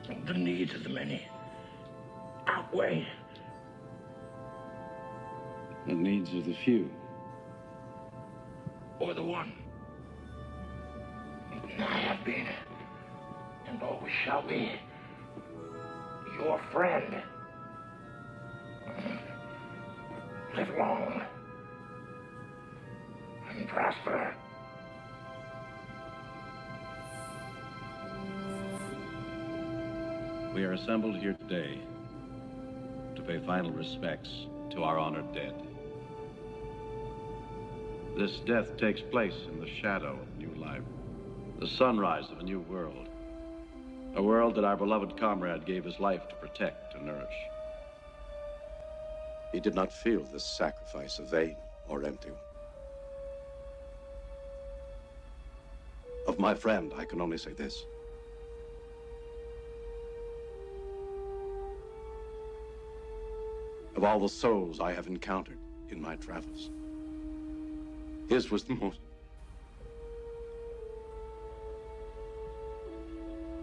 The needs of the many outweigh the needs of the few. Or the one. I have been, and always shall be, your friend. Live long and prosper. We are assembled here today to pay final respects to our honored dead. This death takes place in the shadow of new life, the sunrise of a new world, a world that our beloved comrade gave his life to protect and nourish. He did not feel this sacrifice a vain or empty one. Of my friend, I can only say this. Of all the souls I have encountered in my travels, his was the most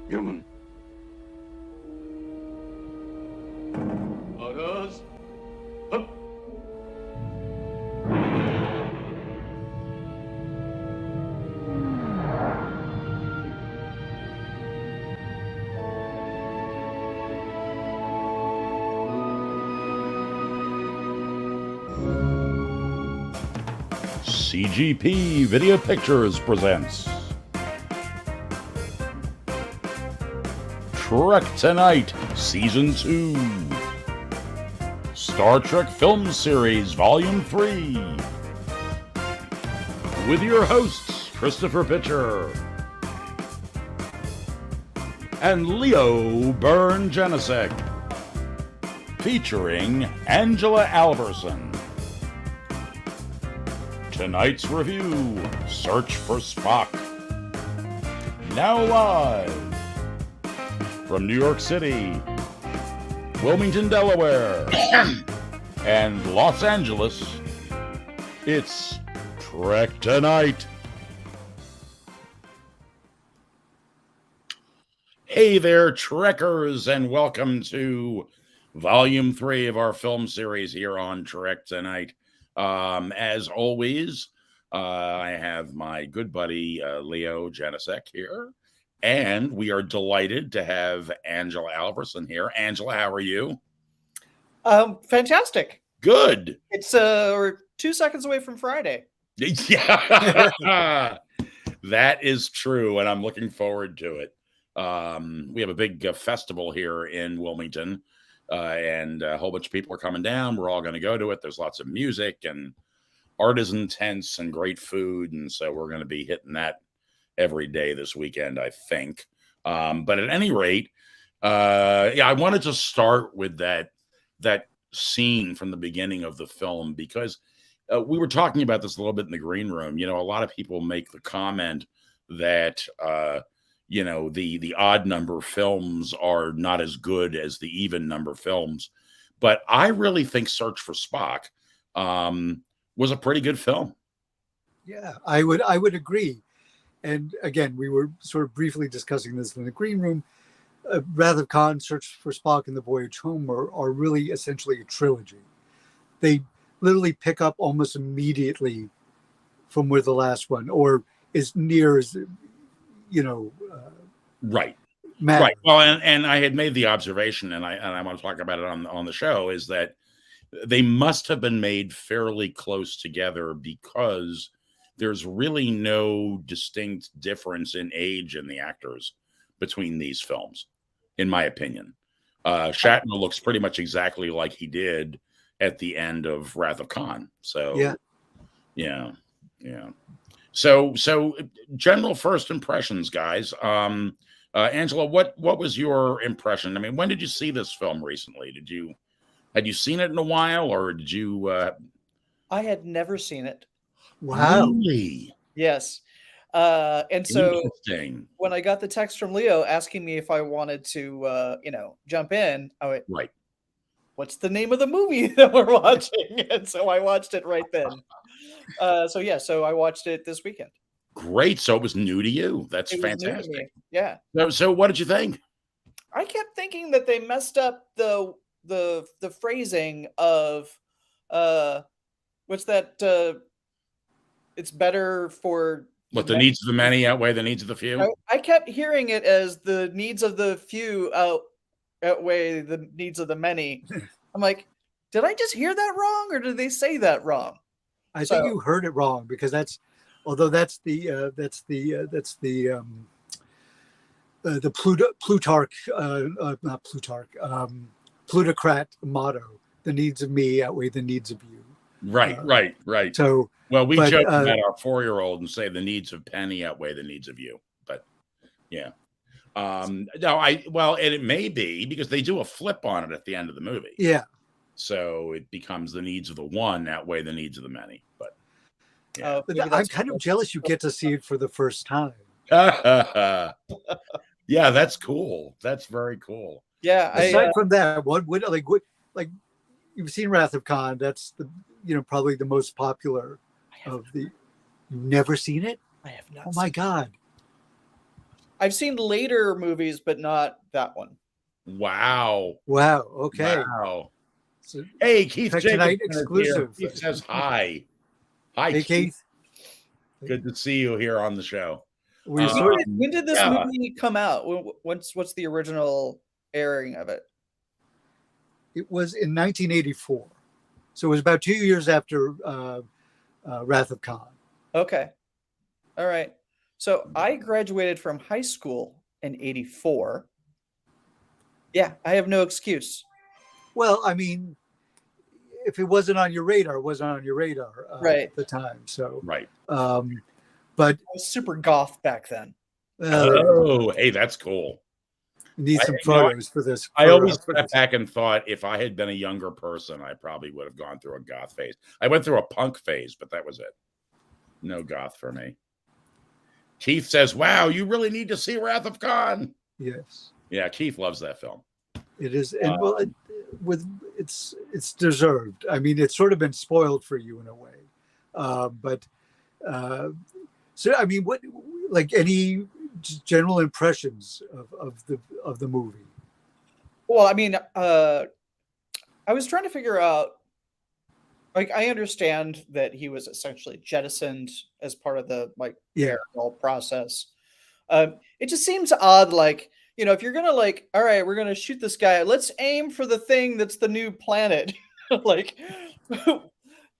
human. Orders. Up. CGP Video Pictures presents Trek Tonight, Season 2, Star Trek Film Series, Volume 3, with your hosts, Christopher Pitcher and Leo Byrne-Janicek, featuring Angela Alverson. Tonight's review, Search for Spock. Now live from New York City, Wilmington, Delaware, and Los Angeles, it's Trek Tonight. Hey there, Trekkers, and welcome to Volume 3 of our film series here on Trek Tonight. As always, I have my good buddy Leo Janicek here, and we are delighted to have Angela Alverson here. Angela, how are you? Fantastic. Good. It's we're 2 seconds away from Friday. Yeah, that is true, and I'm looking forward to it. We have a big festival here in Wilmington. And a whole bunch of people are coming down. We're all going to go to it. There's lots of music and artisan tents and great food. And so we're going to be hitting that every day this weekend, I think. But at any rate, I wanted to start with that scene from the beginning of the film, because we were talking about this a little bit in the green room. You know, a lot of people make the comment that, the odd number films are not as good as the even number films. But I really think Search for Spock was a pretty good film. Yeah, I would agree. And again, we were sort of briefly discussing this in the green room. Wrath of Khan, Search for Spock, and The Voyage Home are really essentially a trilogy. They literally pick up almost immediately from where the last one, or as near as, right. matters. Right. Well, and I had made the observation, and I want to talk about it on the show, is that they must have been made fairly close together, because there's really no distinct difference in age in the actors between these films, in my opinion. Shatner looks pretty much exactly like he did at the end of Wrath of Khan. So yeah. So general first impressions, guys. Angela, what was your impression? I mean, when did you see this film recently? Had you seen it in a while, or did you? I had never seen it. Wow. Really? Yes. And so when I got the text from Leo asking me if I wanted to, jump in, I went, right. What's the name of the movie that we're watching? And so I watched it right then. So I watched it this weekend. Great. So it was new to you. That's fantastic. Yeah. So what did you think? I kept thinking that they messed up the phrasing of what's that? It's better for What, the needs of the many outweigh the needs of the few? I kept hearing it as the needs of the few outweigh the needs of the many. I'm like, did I just hear that wrong, or did they say that wrong? I think you heard it wrong, because that's the plutocrat motto: the needs of me outweigh the needs of you. Right. So, well, we joke about our 4-year-old and say the needs of Penny outweigh the needs of you, but yeah. And it may be because they do a flip on it at the end of the movie. Yeah. So it becomes the needs of the one outweigh the needs of the many. But yeah. I'm kind of jealous you get to see it for the first time. Yeah, that's cool. That's very cool. Yeah. Aside from that, what you've seen Wrath of Khan? That's probably the most popular of the. You've never seen it? I have not. Oh my God. I've seen later movies, but not that one. Wow. Okay. Wow. So, hey, Keith tonight exclusive. Keith says hi. Hi, hey, Keith. Good to see you here on the show. When did this movie come out? What's the original airing of it? It was in 1984. So it was about 2 years after Wrath of Khan. Okay. All right. So I graduated from high school in 84. Yeah, I have no excuse. Well, I mean, if it wasn't on your radar, it wasn't on your radar at the time. So right. But I was super goth back then. Hey, that's cool. Need some photos for this. I always sat back and thought, if I had been a younger person, I probably would have gone through a goth phase. I went through a punk phase, but that was it. No goth for me. Keith says, wow, you really need to see Wrath of Khan. Yes. Yeah, Keith loves that film. It is, and it's deserved. I mean, it's sort of been spoiled for you in a way, so I mean, what any general impressions of the movie? Well, I mean, I was trying to figure out. I understand that he was essentially jettisoned as part of the process. It just seems odd, if you're gonna all right, we're gonna shoot this guy. Let's aim for the thing that's the new planet.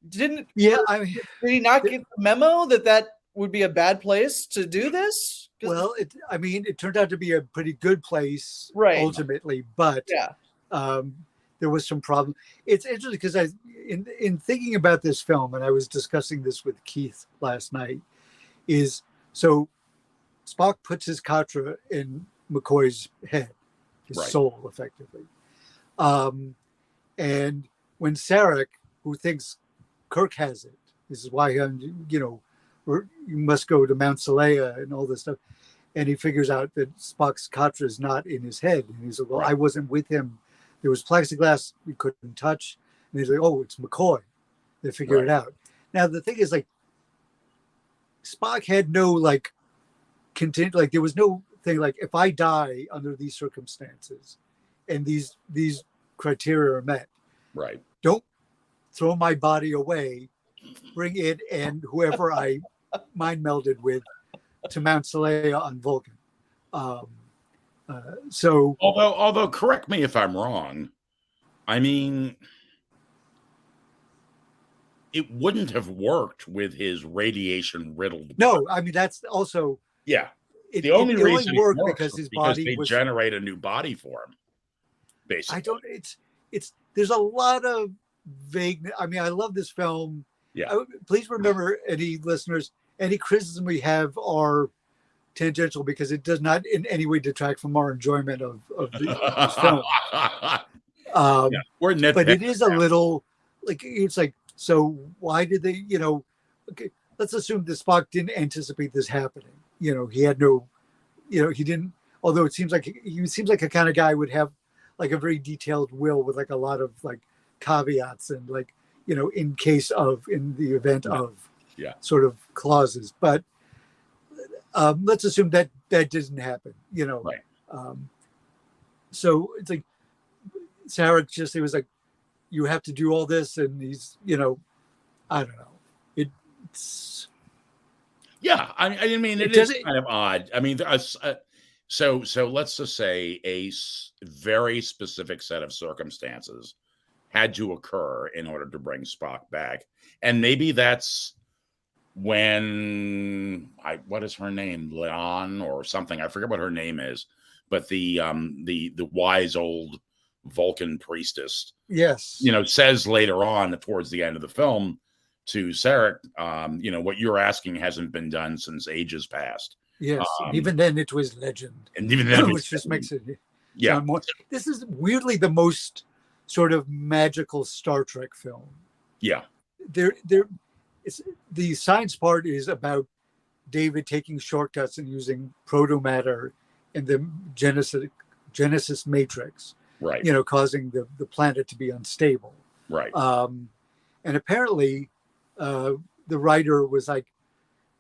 Did he not get the memo that would be a bad place to do this? Well, it turned out to be a pretty good place, ultimately, but there was some problem. It's interesting because in thinking about this film, and I was discussing this with Keith last night, is so Spock puts his Katra in McCoy's head, his soul, effectively. And when Sarek, who thinks Kirk has it, this is why you must go to Mount Saleya and all this stuff, and he figures out that Spock's Katra is not in his head, and he's like, well, I wasn't with him. There was plexiglass we couldn't touch, and he's like, oh, it's McCoy. They figure it out. Now the thing is, Spock had no content, there was no thing if I die under these circumstances, and these criteria are met, don't throw my body away, bring it and whoever I mind melded with to Mount Saleya on Vulcan. So, although, correct me if I'm wrong. I mean, it wouldn't have worked with his radiation riddled. No, I mean that's also the only reason it worked because his body they generate a new body for him. Basically, I don't. It's there's a lot of vague. I mean, I love this film. Yeah. Please remember, any listeners, any criticism we have are tangential because it does not in any way detract from our enjoyment of this film. We're nitpicking, but it is a little so why did they, okay, let's assume that Spock didn't anticipate this happening. He had no, he didn't, although it seems like he seems like a kind of guy who would have a very detailed will with a lot of caveats and in case of, in the event of sort of clauses. But let's assume that didn't happen, So it's like Sarek just, it was like, you have to do all this, and he's, I don't know. It's Yeah, I mean, it it is doesn't. kind of odd. I mean, so let's just say very specific set of circumstances had to occur in order to bring Spock back, and maybe that's when what is her name, Leon or something? I forget what her name is, but the wise old Vulcan priestess, Yes. says later on towards the end of the film to Sarek, what you're asking hasn't been done since ages past. Yes. Even then, it was legend, and even then, which just makes it yeah. sound more. This is weirdly the most sort of magical Star Trek film. Yeah. It's the science part is about David taking shortcuts and using proto-matter in the Genesis matrix, right? Causing the planet to be unstable, right? And apparently, the writer was like,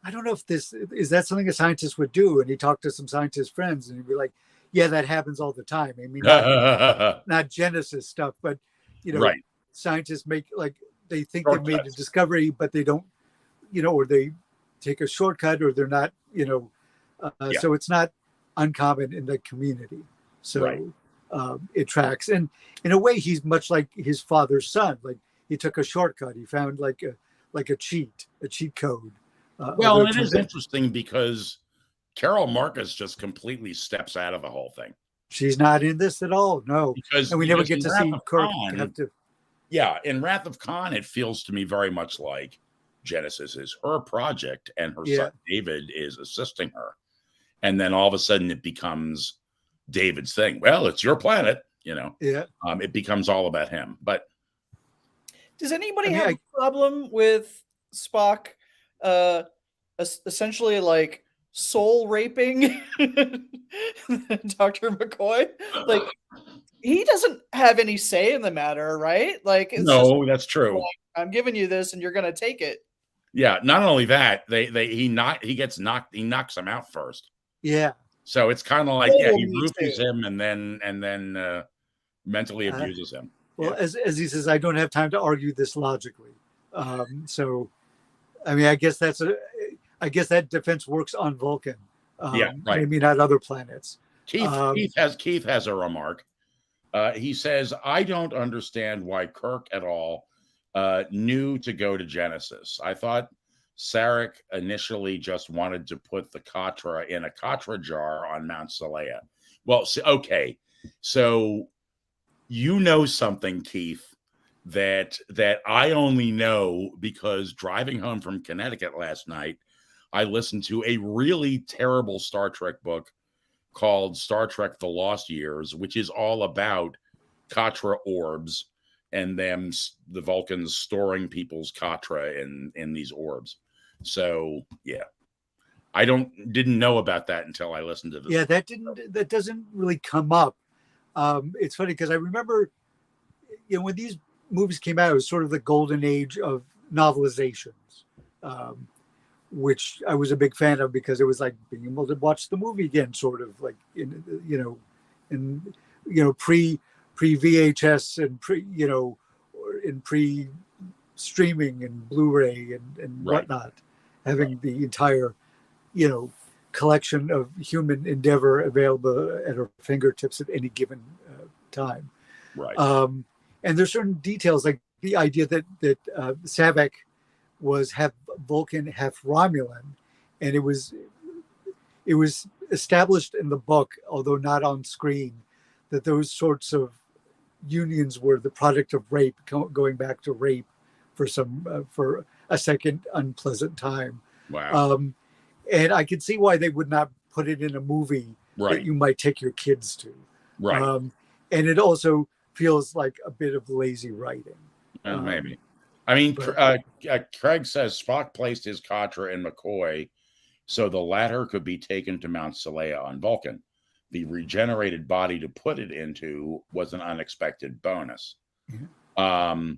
I don't know if this is that something a scientist would do, and he talked to some scientist friends, and he'd be like, yeah, that happens all the time. I mean, not Genesis stuff, but right. Scientists make like. They think they've made a discovery, but they don't, or they take a shortcut, or they're not, So it's not uncommon in the community. So it tracks, and in a way, he's much like his father's son. Like he took a shortcut. He found like a cheat code. Well, and it is interesting because Carol Marcus just completely steps out of the whole thing. She's not in this at all. No, and we never get to see Kirk have to. Yeah, in Wrath of Khan, it feels to me very much like Genesis is her project and her son David is assisting her. And then all of a sudden it becomes David's thing. Well, it's your planet, Yeah. It becomes all about him. But does anybody have a problem with Spock essentially like soul raping Dr. McCoy? Like he doesn't have any say in the matter, right? Like, it's that's true. Like, I'm giving you this, and you're going to take it. Yeah. Not only that, he knocks him out first. Yeah. So it's kind of like, he roofies him and then mentally abuses him. Well, as he says, I don't have time to argue this logically. So, I mean, I guess that defense works on Vulcan. Right. Maybe not other planets. Keith has a remark. He says, I don't understand why Kirk at all knew to go to Genesis. I thought Sarek initially just wanted to put the Katra in a Katra jar on Mount Saleya. Well, okay. So something, Keith, that I only know because driving home from Connecticut last night, I listened to a really terrible Star Trek book called Star Trek The Lost Years, which is all about Katra orbs and the Vulcans storing people's Katra in these orbs. So I didn't know about that until I listened to this. Yeah, that doesn't really come up. It's funny because I remember when these movies came out, it was sort of the golden age of novelizations. Which I was a big fan of because it was like being able to watch the movie again, sort of like pre VHS and pre streaming and Blu-ray and whatnot, having the entire collection of human endeavor available at our fingertips at any given time. Right. And there's certain details like the idea that Saavik was half Vulcan, half Romulan, and it was established in the book, although not on screen, that those sorts of unions were the product of rape, going back to rape for a second unpleasant time. Wow. And I could see why they would not put it in a movie that you might take your kids to. Right. And it also feels like a bit of lazy writing. Maybe. I mean, Craig says Spock placed his Katra in McCoy so the latter could be taken to Mount Saleya on Vulcan. The regenerated body to put it into was an unexpected bonus. Mm-hmm.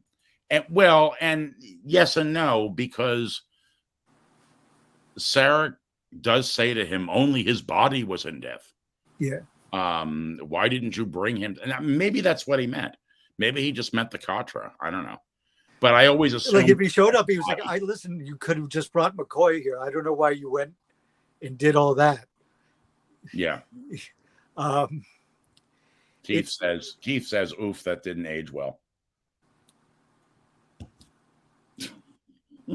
And yes and no, because Sarek does say to him only his body was in death. Yeah. Why didn't you bring him? And maybe that's what he meant. Maybe he just meant the Katra. I don't know. But I always assumed, like if he showed up, he was like, "I listen. You could have just brought McCoy here. I don't know why you went and did all that." Yeah. Um, Keith says, "Oof, that didn't age well."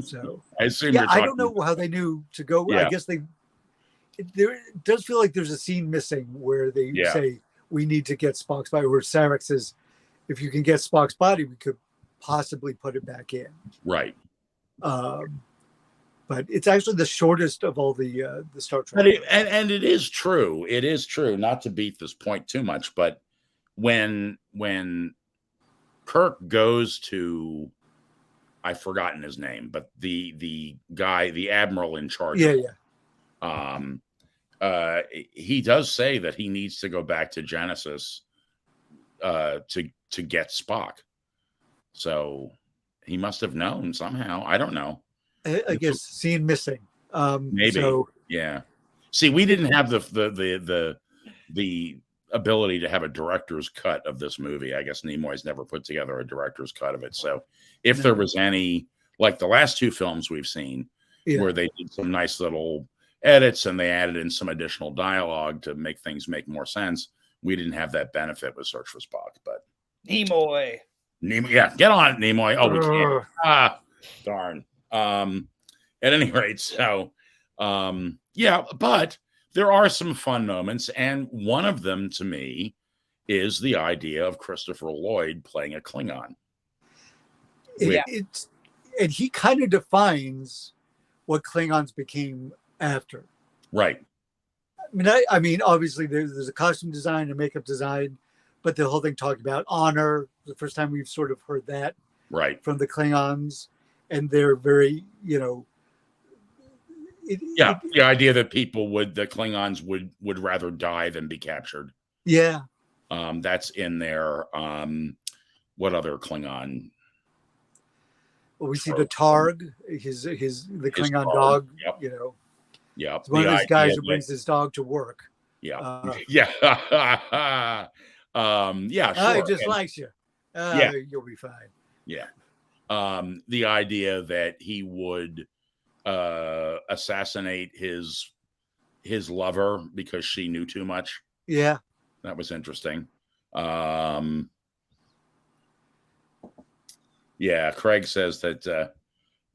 So I assume yeah, you're I talking. don't know how they knew to go. Yeah. I guess there it does feel like there's a scene missing where they say we need to get Spock's body, where Sarek says, if you can get Spock's body, we could possibly put it back in. Right. But it's actually the shortest of all the Star Trek. And it is true. It is true. Not to beat this point too much, but when Kirk goes to, I've forgotten his name, but the guy, the admiral in charge. He does say that he needs to go back to Genesis to get Spock. So he must have known somehow. I don't know. I guess scene missing. Maybe. So, yeah. See, we didn't have the ability to have a director's cut of this movie. I guess Nimoy's never put together a director's cut of it. So if there was any, like the last two films we've seen, where they did some nice little edits and they added in some additional dialogue to make things make more sense, we didn't have that benefit with Search for Spock. But Nimoy, yeah, get on it, Nimoy. Oh, we can't. Darn. At any rate, so yeah, but there are some fun moments, and one of them to me is the idea of Christopher Lloyd playing a Klingon. And he kind of defines what Klingons became after. Right. I mean, obviously there's a costume design and makeup design, but the whole thing talking about honor, the first time we've sort of heard that from the Klingons, and they're very, the idea that the Klingons would rather die than be captured. Yeah. That's in there. What other Klingon? Well, we see the Targ, the Klingon dog. Yep. It's one of those guys who brings his dog to work. Yeah. Yeah. Sure. He just likes you. You'll be fine. Yeah. The idea that he would assassinate his lover because she knew too much. Yeah. That was interesting. Craig says that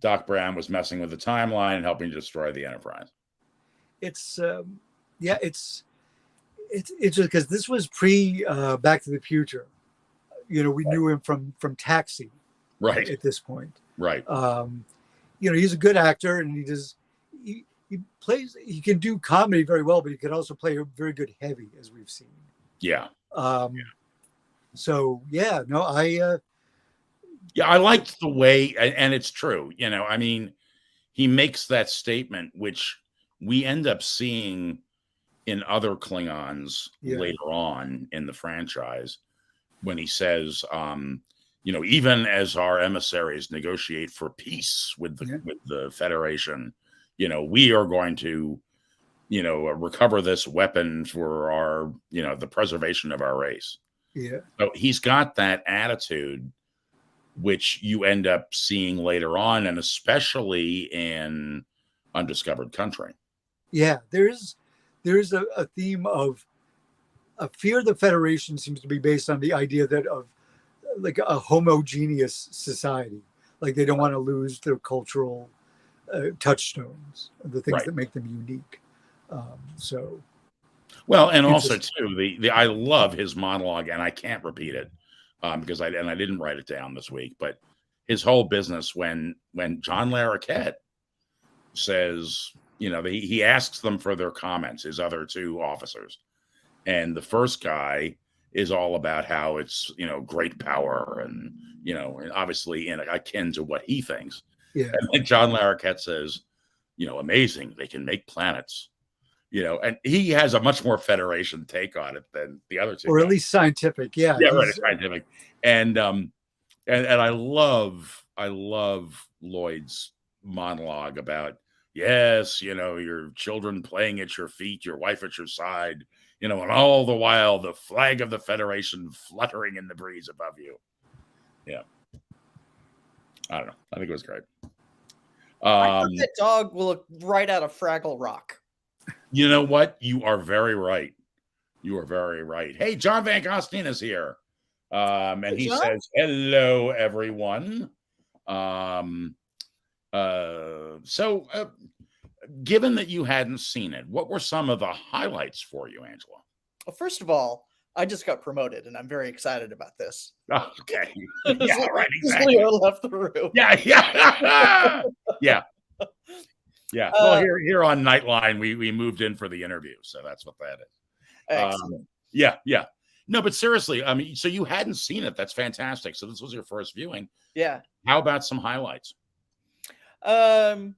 Doc Brown was messing with the timeline and helping to destroy the Enterprise. It's just because this was pre Back to the Future. We knew him from Taxi. Right. At this point. Right. He's a good actor, and he can do comedy very well, but he can also play a very good heavy, as we've seen. Yeah. So I liked the way, and it's true. I mean, he makes that statement, which we end up seeing in other Klingons later on in the franchise, when he says, even as our emissaries negotiate for peace with the Federation, we are going to, recover this weapon for our, the preservation of our race. Yeah. So he's got that attitude, which you end up seeing later on, and especially in Undiscovered Country. Yeah, there's a theme of a fear of the Federation seems to be based on the idea that of like a homogeneous society, like they don't want to lose their cultural touchstones, the things that make them unique. And also too, I love his monologue, and I can't repeat it because I didn't write it down this week, but his whole business when John Larroquette says, he asks them for their comments, his other two officers, and the first guy is all about how it's, great power and, and obviously akin to what he thinks. Yeah. And John Larroquette says, amazing, they can make planets, and he has a much more Federation take on it than the other two. Or at least scientific. Yeah. Yeah, right. Scientific. And I love Lloyd's monologue about, Yes, your children playing at your feet, your wife at your side, and all the while the flag of the Federation fluttering in the breeze above you. Yeah. I don't know. I think it was great. I thought that dog will look right out of Fraggle Rock. You know what? You are very right. You are very right. Hey, John Van Costin is here. And Hey, he John. says, hello, everyone. Given that you hadn't seen it, what were some of the highlights for you, Angela? Well, first of all, I just got promoted, and I'm very excited about this. Okay. Yeah, right, exactly. Leo left the room. Yeah. Yeah. Well, here on Nightline, we moved in for the interview, so that's what that is. Excellent. Yeah. No, but seriously, I mean, so you hadn't seen it. That's fantastic. So this was your first viewing. Yeah. How about some highlights? The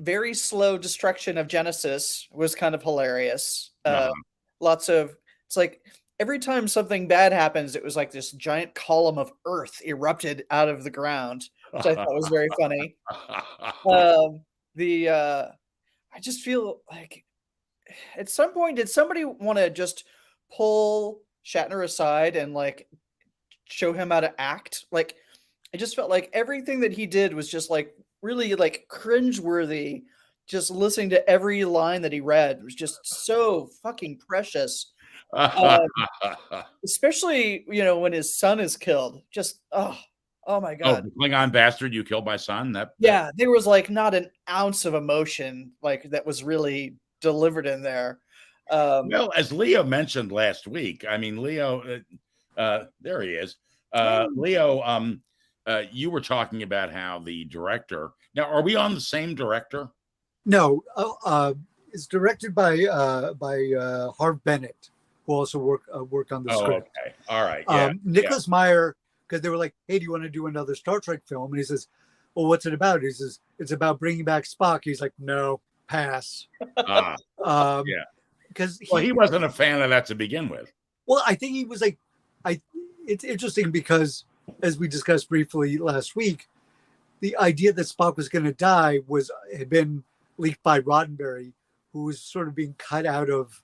very slow destruction of Genesis was kind of hilarious. It's like every time something bad happens, it was like this giant column of earth erupted out of the ground, which I thought was very funny. I just feel like at some point, did somebody want to just pull Shatner aside and like show him how to act? Like, I just felt like everything that he did was just like really like cringeworthy. Just listening to every line that he read was just so fucking precious. Especially, when his son is killed. Just oh my god. Oh, Klingon bastard, you killed my son. Yeah, there was like not an ounce of emotion like that was really delivered in there. Well, as Leo mentioned last week, I mean, Leo, there he is. Leo, you were talking about how the director. Now, are we on the same director? No, it's directed by Harv Bennett, who also worked on the script. Okay, all right. Yeah, Nicholas Meyer, because they were like, "Hey, do you want to do another Star Trek film?" And he says, "Well, what's it about?" He says, "It's about bringing back Spock." He's like, "No, pass." Yeah, because he wasn't a fan of that to begin with. Well, I think he was like, it's interesting because, as we discussed briefly last week, the idea that Spock was going to die had been leaked by Roddenberry, who was sort of being cut out of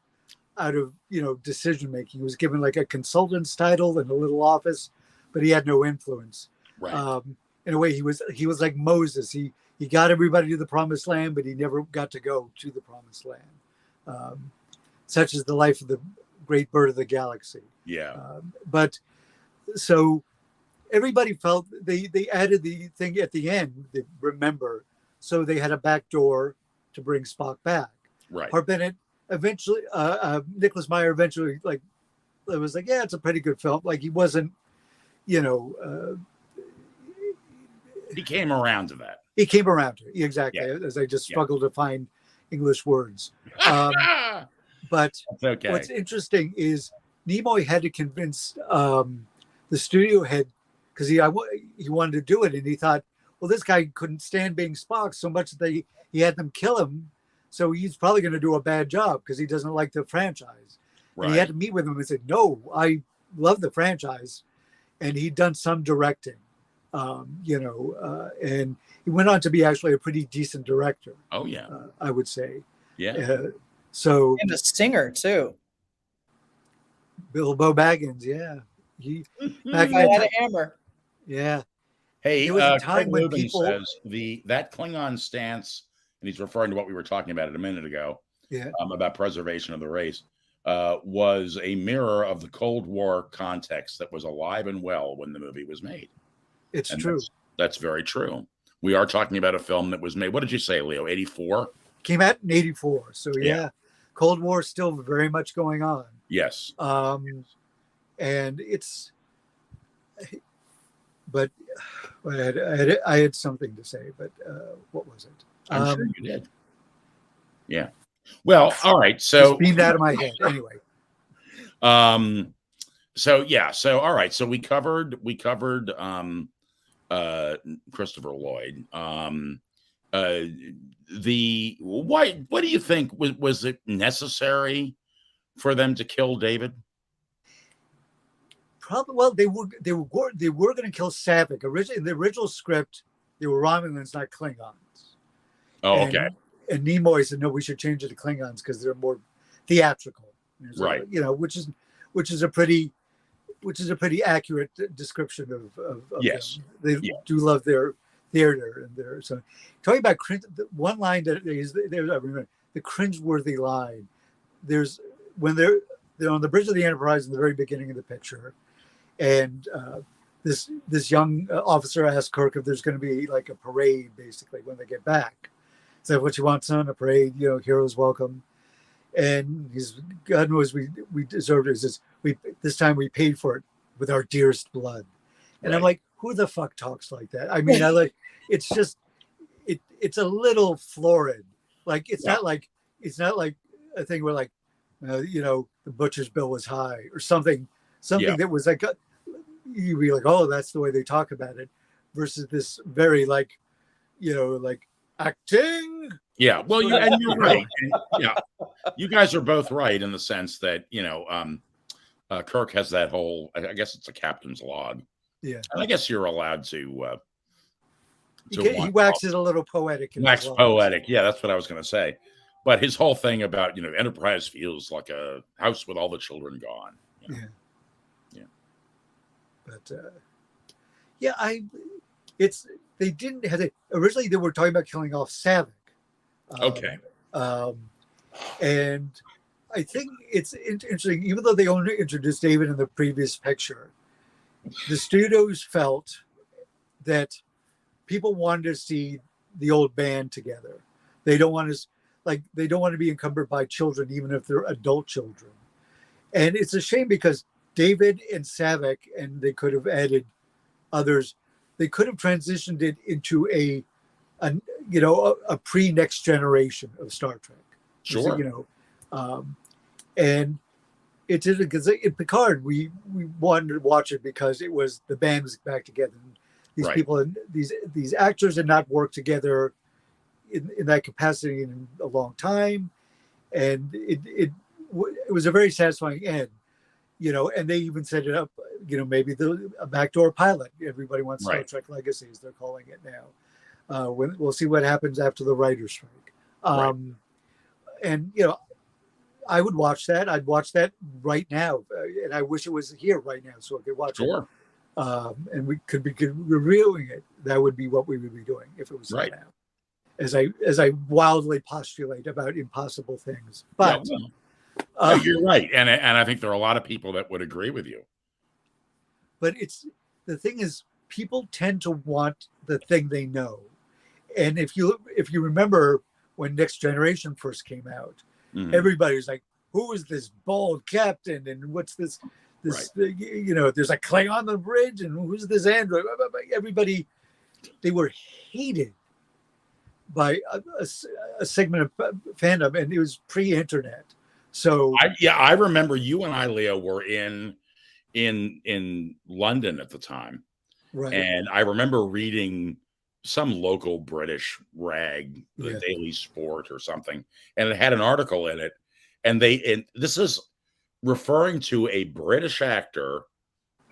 decision making. He was given like a consultant's title and a little office, but he had no influence. Right. In a way, he was like Moses. He got everybody to the promised land, but he never got to go to the promised land. Such is the life of the great bird of the galaxy. Yeah. But so everybody felt they added the thing at the end, remember, so they had a back door to bring Spock back. Right. Harv Bennett eventually, Nicholas Meyer eventually, like, it was like, yeah, it's a pretty good film. Like, he wasn't, he came around to that. He came around to it, exactly, as I just struggled to find English words. But okay. What's interesting is Nimoy had to convince the studio head, because he wanted to do it, and he thought, well, this guy couldn't stand being Spock so much that he had them kill him, so he's probably going to do a bad job because he doesn't like the franchise. Right. And he had to meet with him and said, no, I love the franchise, and he'd done some directing, and he went on to be actually a pretty decent director. Oh yeah, I would say. Yeah. And a singer too. Bilbo Baggins, yeah. He had a hammer. Yeah. Hey, Craig Lubin says that Klingon stance, and he's referring to what we were talking about a minute ago, about preservation of the race, was a mirror of the Cold War context that was alive and well when the movie was made. It's true. That's very true. We are talking about a film that was made. What did you say, Leo? 84? Came out in 84. So yeah. Cold War still very much going on. Yes. And it's, but I had something to say, but what was it? I'm sure you did. Yeah. Well, all right. So it's beamed out of my head anyway. So all right. So we covered Christopher Lloyd. What do you think, was it necessary for them to kill David? Probably. Well, they were going to kill Saavik. Originally, in the original script, they were Romulans, not Klingons. Oh, and, okay. And Nimoy said, no, we should change it to Klingons because they're more theatrical. Right. You know, which is a pretty accurate description of Yes. them. They Yeah. do love their theater and their so. Talking about one line that is there, I remember the cringeworthy line. There's when they're on the bridge of the Enterprise in the very beginning of the picture, and this young officer asks Kirk if there's going to be like a parade, basically when they get back. Is that what you want, son? A parade? You know, heroes welcome. And he's, God knows we deserved it. This time we paid for it with our dearest blood. And I'm like, who the fuck talks like that? I mean, it's just, it's a little florid. Like, it's not like a thing where like, you know, the butcher's bill was high or something that was like, you'd be like, oh, that's the way they talk about it, versus this very like, you know, like acting. Yeah, well, and you're right. And, yeah, you guys are both right in the sense that, you know, Kirk has that whole, I guess it's a captain's log. Yeah, and I guess you're allowed to he waxes a little poetic. Wax poetic, yeah, that's what I was going to say. But his whole thing about, you know, Enterprise feels like a house with all the children gone. You know? Yeah. But they didn't have it originally. They were talking about killing off Savick. Okay. And I think it's interesting, even though they only introduced David in the previous picture, the studios felt that people wanted to see the old band together. They don't want to be encumbered by children, even if they're adult children. And it's a shame because David and Savick, and they could have added others, they could have transitioned it into a pre-next generation of Star Trek. Sure. So, you know, and it did because in Picard we wanted to watch it because it was the band was back together. These people and these actors had not worked together in that capacity in a long time, and it was a very satisfying end. You know, and they even set it up. You know, maybe a backdoor pilot. Everybody wants Star Trek Legacy, as they're calling it now. We'll see what happens after the writer's strike. And you know, I would watch that. I'd watch that right now, and I wish it was here right now so I could watch it. And we could be reviewing it. That would be what we would be doing if it was right now. As I wildly postulate about impossible things, but you're right, and I think there are a lot of people that would agree with you. But the thing is, people tend to want the thing they know, and if you remember when Next Generation first came out, everybody was like, "Who is this bald captain? And what's this? You know, there's a Klingon on the bridge, and who's this android?" Everybody, they were hated by a segment of fandom, and it was pre-internet. So I remember you and I, Leo, were in London at the time, and I remember reading some local British rag, the Daily Sport or something, and it had an article in it, and this is referring to a British actor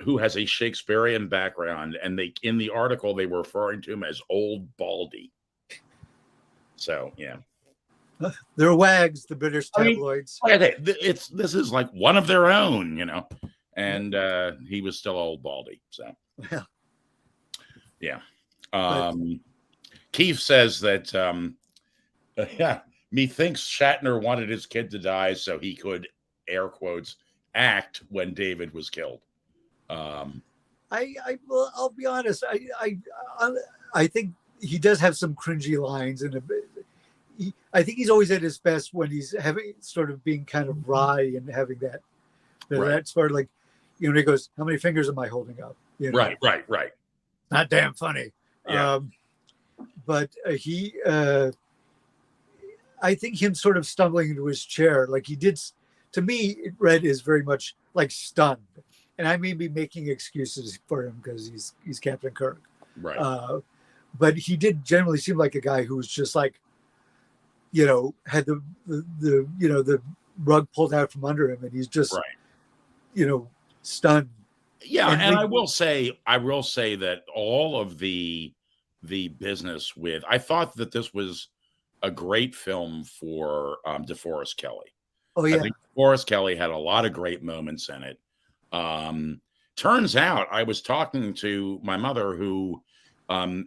who has a Shakespearean background, and in the article they were referring to him as Old Baldy. So yeah. They're wags, the British tabloids. I mean, this is like one of their own, you know, and he was still Old Baldy. So yeah. Keith says that methinks Shatner wanted his kid to die so he could, air quotes, act when David was killed. I'll be honest. I think he does have some cringy lines, and I think he's always at his best when he's being kind of wry and having that sort of like, you know, he goes, "How many fingers am I holding up?" You know? Right. Not damn funny. Yeah. But I think him sort of stumbling into his chair, like he did, to me, it read is very much like stunned. And I may be making excuses for him because he's Captain Kirk. Right. But he did generally seem like a guy who was just like, you know, had the rug pulled out from under him, and he's just, you know, stunned. Yeah, and I will say that all of the business with, I thought that this was a great film for DeForest Kelley. Oh I yeah. think DeForest Kelley had a lot of great moments in it. Turns out I was talking to my mother, who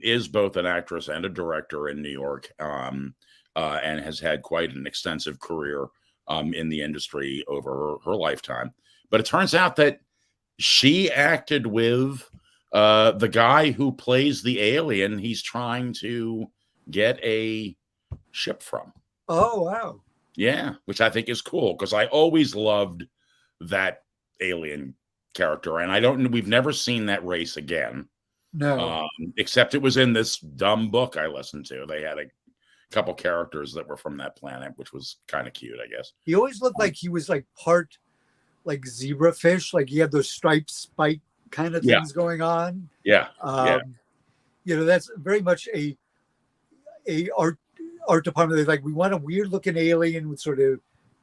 is both an actress and a director in New York, and has had quite an extensive career in the industry over her lifetime. But it turns out that she acted with the guy who plays the alien he's trying to get a ship from. Oh wow. Yeah, which I think is cool, because I always loved that alien character, and we've never seen that race again. No. Except it was in this dumb book I listened to. They had a couple characters that were from that planet, which was kind of cute, I guess. He always looked like he was like part like zebrafish, like he had those striped spike kind of things going on. Yeah. You know, that's very much a art department. They're like, we want a weird looking alien with sort of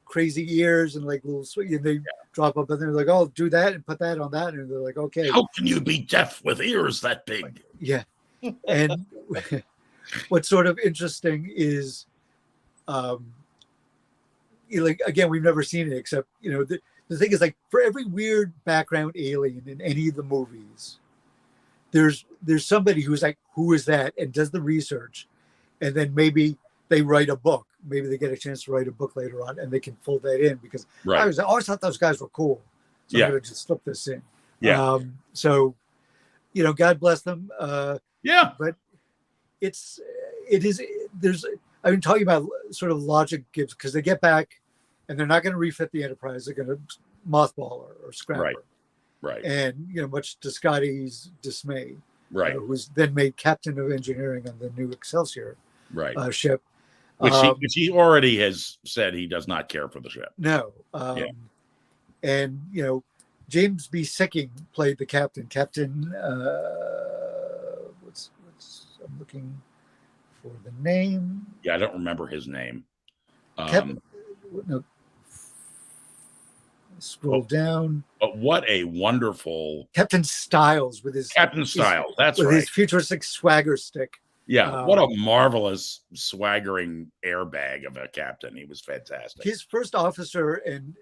crazy ears and like little and they drop up and they're like, oh, do that and put that on that, and they're like, okay. How can you be deaf with ears that big? Yeah. And what's sort of interesting is like, again, we've never seen it, except, you know, the thing is, like, for every weird background alien in any of the movies, there's somebody who's like, who is that, and does the research, and then maybe they write a book. Maybe they get a chance to write a book later on, and they can fold that in, because I always thought those guys were cool. So I'm going to just slip this in. Yeah. So, you know, God bless them. But I've been talking about sort of logic gives, because they get back and they're not going to refit the Enterprise. They're going to mothball or scrap her. Right. And, you know, much to Scotty's dismay, who was then made captain of engineering on the new Excelsior ship. Which he already has said he does not care for the ship. No. And, you know, James B. Sicking played the captain. I'm looking for the name. Yeah, I don't remember his name. Scroll down. But what a wonderful Captain Styles with his his futuristic swagger stick. Yeah, what a marvelous swaggering airbag of a captain. He was fantastic. His first officer and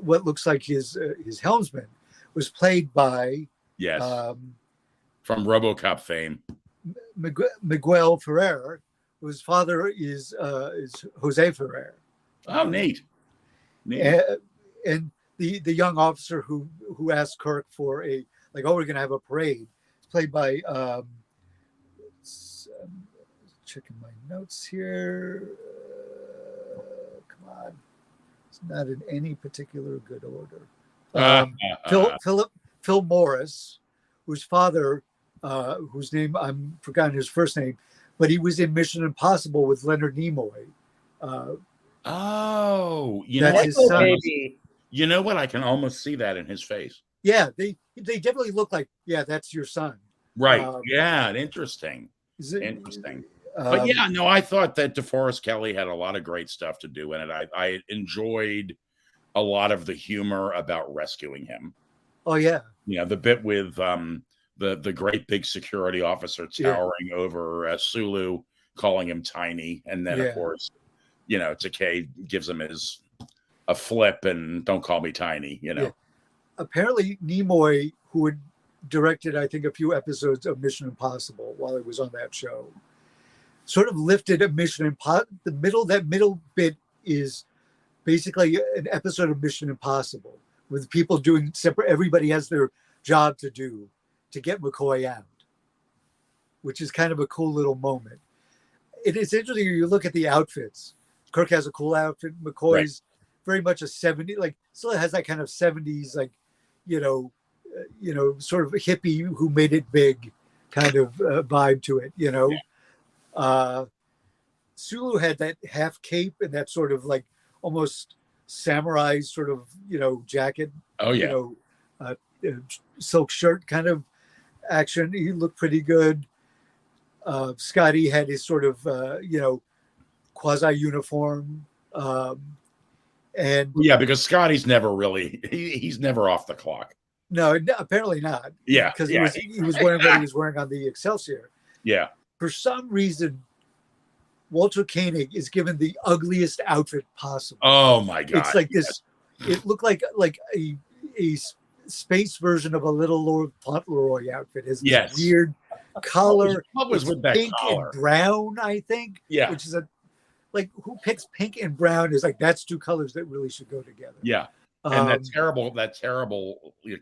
what looks like his helmsman was played by from RoboCop fame, Miguel Ferrer, whose father is Jose Ferrer. Oh, neat. And the young officer who asked Kirk for we're going to have a parade. It's played by checking my notes here. Come on, it's not in any particular good order. Phil Morris, whose father, whose name I'm forgotten his first name, but he was in Mission Impossible with Leonard Nimoy. You know what? I can almost see that in his face. Yeah, they definitely look like, that's your son. Right. Interesting. Interesting. But I thought that DeForest Kelley had a lot of great stuff to do in it. I enjoyed a lot of the humor about rescuing him. Oh yeah. You know, the bit with the great big security officer towering over Sulu, calling him tiny, and then of course, you know, Takei gives him a flip and don't call me tiny, you know. Yeah. Apparently Nimoy, who had directed, I think, a few episodes of Mission Impossible while he was on that show, sort of lifted a Mission Impossible. That middle bit is basically an episode of Mission Impossible with people doing separate. Everybody has their job to do to get McCoy out, which is kind of a cool little moment. It is interesting. You look at the outfits. Kirk has a cool outfit. McCoy's very much a 70s, like still has that kind of 70s, like, you know, sort of hippie who made it big kind of vibe to it, you know. Sulu had that half cape and that sort of like almost samurai sort of, you know, jacket. Oh yeah. You know, silk shirt kind of action. He looked pretty good. Scotty had his sort of, you know, quasi uniform. And because Scotty's never really, he's never off the clock. No, apparently not. Yeah. Because he was wearing what he was wearing on the Excelsior. Yeah. For some reason, Walter Koenig is given the ugliest outfit possible. Oh my God! It's like this. It looked like a space version of a little Lord Fauntleroy outfit. His weird collar. What was with that pink collar? And brown, I think. Yeah. Which is who picks pink and brown is like, that's two colors that really should go together. Yeah. And that terrible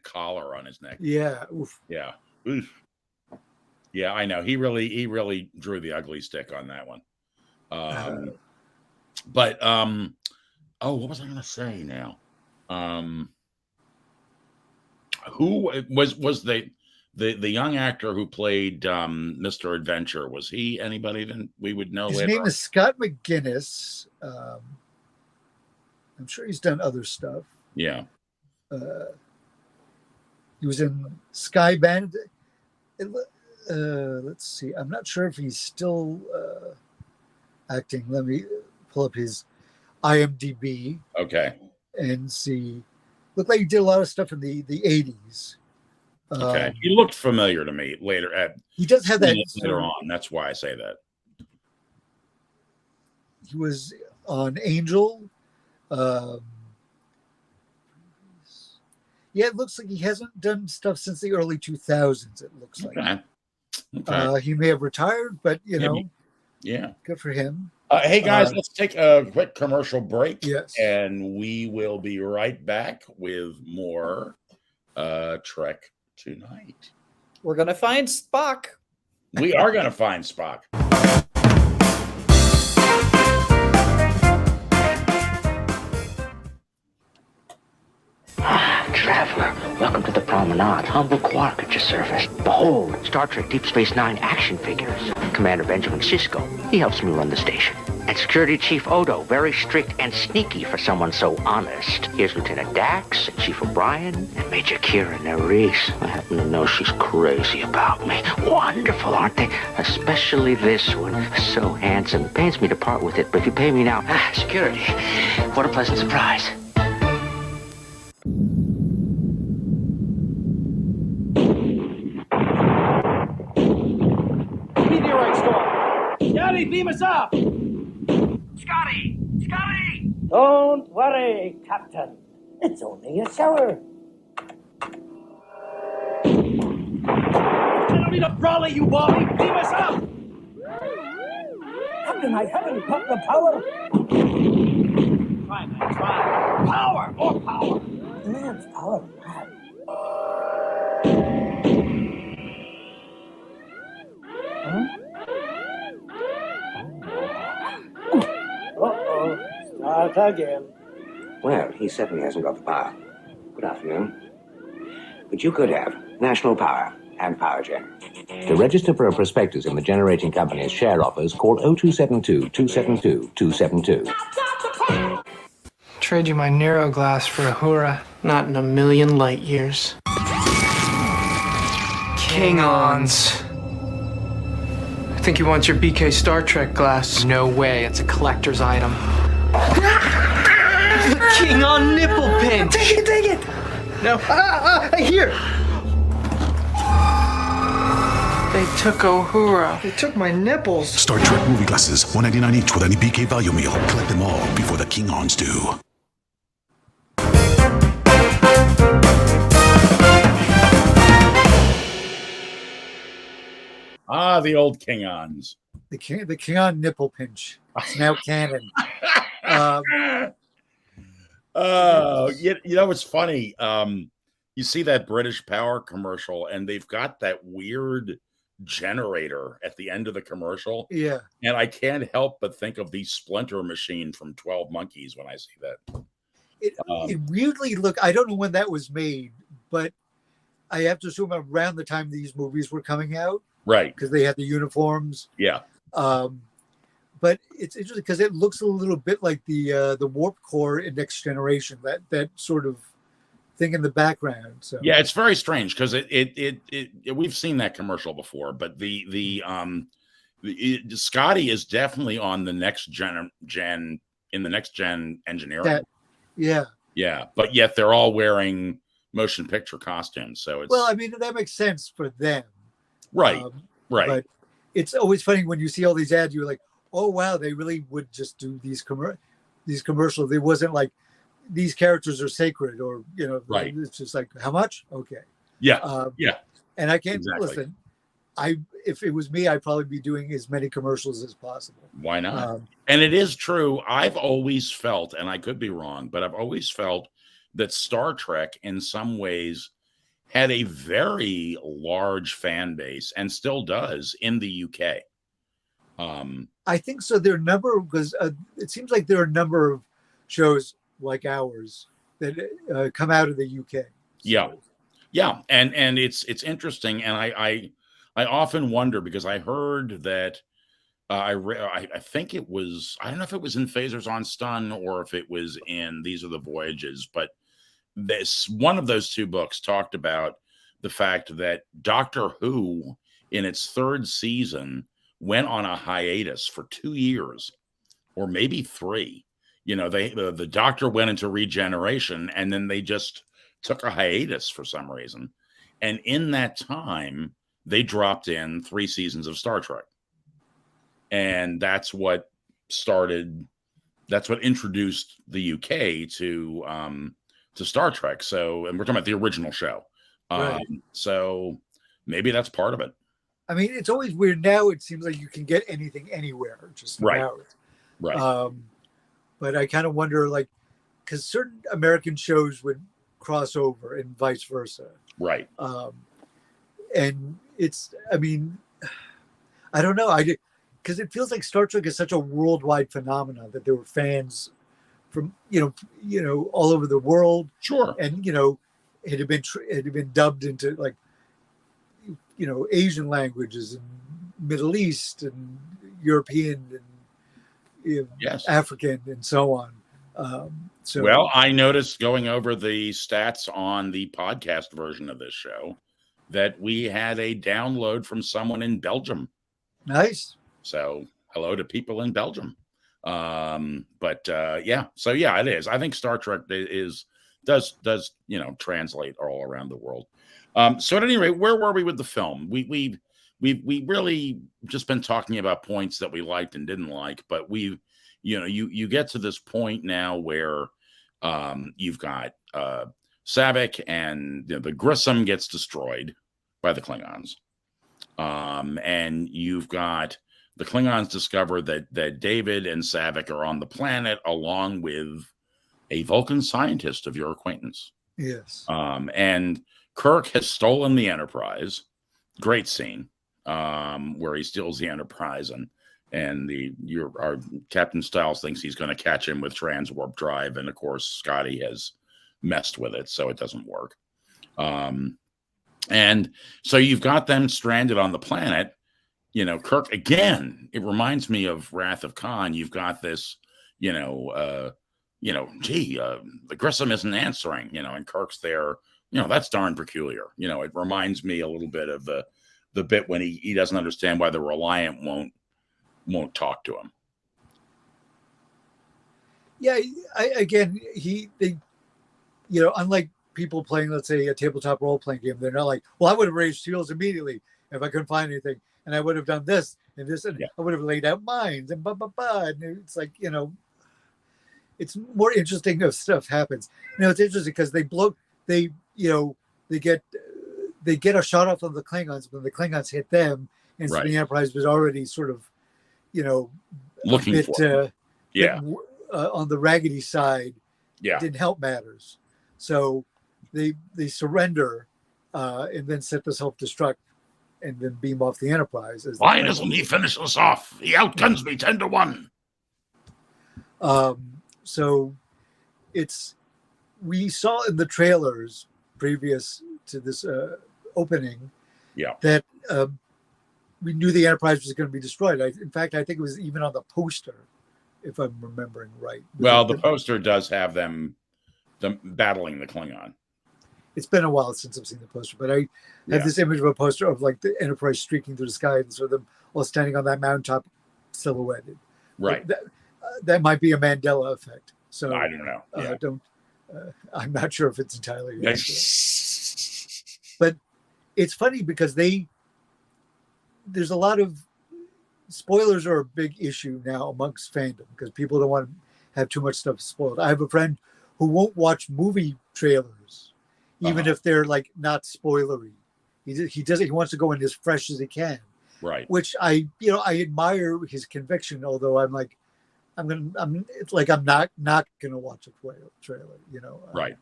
collar on his neck. Yeah. Oof. Yeah. Oof. Yeah, I know. He really drew the ugly stick on that one. But what was I gonna say now? Who was the young actor who played Mr. Adventure? Was he anybody that we would know? His name is Scott McGinnis. I'm sure he's done other stuff. Yeah. He was in Skybound. Let's see. I'm not sure if he's still acting. Let me pull up his IMDb. Okay. And see. Looked like he did a lot of stuff in the 80s. Okay. He looked familiar to me later. He does have that later on. That's why I say that. He was on Angel. Yeah, it looks like he hasn't done stuff since the early 2000s, it looks like. Okay. He may have retired, but, yeah, good for him. Hey, guys, let's take a quick commercial break. Yes. And we will be right back with more Trek Tonight. We're going to find Spock. We are going to find Spock. Traveler, welcome to the promenade. Humble quark at your service. Behold, Star Trek Deep Space Nine action figures. Commander Benjamin Sisko, he helps me run the station. And Security Chief Odo, very strict and sneaky for someone so honest. Here's Lieutenant Dax, Chief O'Brien, and Major Kira Nerys. I happen to know she's crazy about me. Wonderful, aren't they? Especially this one. So handsome. It pains me to part with it, but if you pay me now... security. What a pleasant surprise. Scotty, beam us up! Scotty! Scotty! Don't worry, Captain. It's only a shower. I don't need a brolly, you Bobby. Beam us up! Captain, I haven't got the power. Try, man, try. Power! More power! The man's power. Uh-oh. Start again. Well, he certainly hasn't got the power. Good afternoon. But you could have National Power and Power Gen. To register for a prospectus in the generating company's share offers, call 0272-272-272. Trade you my narrow glass for a Hura. Not in a million light years. Klingons. I think he wants your BK Star Trek glass. No way, it's a collector's item. The Klingon nipple pinch! Take it! No. Here! They took Uhura. They took my nipples. Star Trek movie glasses, $1.99 each with any BK value meal. Collect them all before the Klingons do. The old Klingons. The Klingon nipple pinch. It's now canon. You know what's funny? You see that British Power commercial, and they've got that weird generator at the end of the commercial. Yeah. And I can't help but think of the Splinter machine from 12 Monkeys when I see that. It weirdly looked, I don't know when that was made, but I have to assume around the time these movies were coming out. Right. Because they had the uniforms. Yeah. But it's interesting because it looks a little bit like the warp core in Next Generation, that sort of thing in the background. So yeah, it's very strange because it we've seen that commercial before, but the Scotty is definitely on the next gen in the next gen engineering. Yeah, but yet they're all wearing motion picture costumes. So it's, well, I mean, that makes sense for them, right? But it's always funny when you see all these ads. You're like, oh wow, they really would just do these commercials. It wasn't like these characters are sacred, or Right. it's just like, how much? Okay. Yeah. Yeah. And I can't Exactly. listen. If it was me, I'd probably be doing as many commercials as possible. Why not? And it is true. I've always felt, and I could be wrong, but I've always felt that Star Trek in some ways had a very large fan base and still does in the UK. I think so. There are a number, because it seems like there are a number of shows like ours that come out of the UK. So. Yeah. And it's interesting. And I often wonder, because I heard that I think it was, I don't know if it was in Phasers on Stun or if it was in These Are the Voyages, but one of those two books talked about the fact that Doctor Who in its third season went on a hiatus for 2 years or maybe 3. The Doctor went into regeneration and then they just took a hiatus for some reason. And in that time, they dropped in 3 seasons of Star Trek. And that's what introduced the UK to Star Trek. So, and we're talking about the original show. Right. So maybe that's part of it. I mean, it's always weird now. It seems like you can get anything anywhere just about. Right. But I kind of wonder, like, because certain American shows would cross over and vice versa. Right. And it's, I mean, I don't know. Because it feels like Star Trek is such a worldwide phenomenon that there were fans from, all over the world. Sure. And, it had been dubbed into, like, Asian languages and Middle East and European and yes. African and so on. Well, I noticed going over the stats on the podcast version of this show that we had a download from someone in Belgium. Nice. So hello to people in Belgium. Yeah. So yeah, it is. I think Star Trek does translate all around the world. So at any rate, where were we with the film? We really just been talking about points that we liked and didn't like, but you get to this point now where you've got Saavik and the Grissom gets destroyed by the Klingons. And you've got the Klingons discover that David and Saavik are on the planet along with a Vulcan scientist of your acquaintance. Yes. And Kirk has stolen the Enterprise. Great scene where he steals the Enterprise and our Captain Styles thinks he's going to catch him with transwarp drive, and of course Scotty has messed with it, so it doesn't work. And so you've got them stranded on the planet. Kirk again. It reminds me of Wrath of Khan. You've got this, the Grissom isn't answering. And Kirk's there. That's darn peculiar. It reminds me a little bit of the bit when he doesn't understand why the Reliant won't talk to him. Yeah, unlike people playing, let's say, a tabletop role-playing game, they're not like, well, I would have raised shields immediately if I couldn't find anything, and I would have done this and this, and I would have laid out mines and blah, blah, blah. And it's like, it's more interesting if stuff happens. It's interesting because they get a shot off of the Klingons when the Klingons hit them, and so the Enterprise was already sort of, looking for on the raggedy side. Yeah, didn't help matters. So they surrender and then set the self-destruct and then beam off the Enterprise. Why doesn't he finish us off? He outguns me 10-1. So we saw in the trailers previous to this opening that we knew the Enterprise was going to be destroyed. In fact, I think it was even on the poster, if I'm remembering right. Well, the poster does have them battling the Klingon. It's been a while since I've seen the poster, but I have this image of a poster of like the Enterprise streaking through the sky and sort of them all standing on that mountaintop silhouetted. Right. That might be a Mandela effect. So I don't know. I'm not sure if it's entirely accurate. But it's funny because there's a lot of spoilers are a big issue now amongst fandom because people don't want to have too much stuff spoiled. I have a friend who won't watch movie trailers, even if they're like not spoilery. He does it. He wants to go in as fresh as he can. Right. Which I admire his conviction. Although I'm not gonna watch a trailer. Right.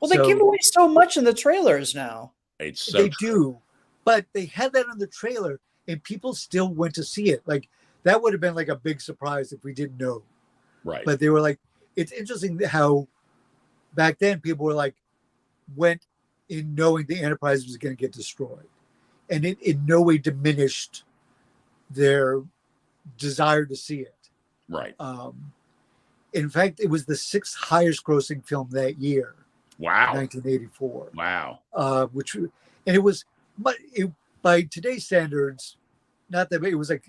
Well, they give away so much in the trailers now. It's so they true. do, but they had that in the trailer, and people still went to see it. Like that would have been like a big surprise if we didn't know. Right. But they were like, it's interesting how back then people were like, went in knowing the Enterprise was going to get destroyed. And it in no way diminished their desire to see it. Right. In fact, it was the 6th highest grossing film that year. Wow. 1984. Wow. It was, but by today's standards, not that it was like,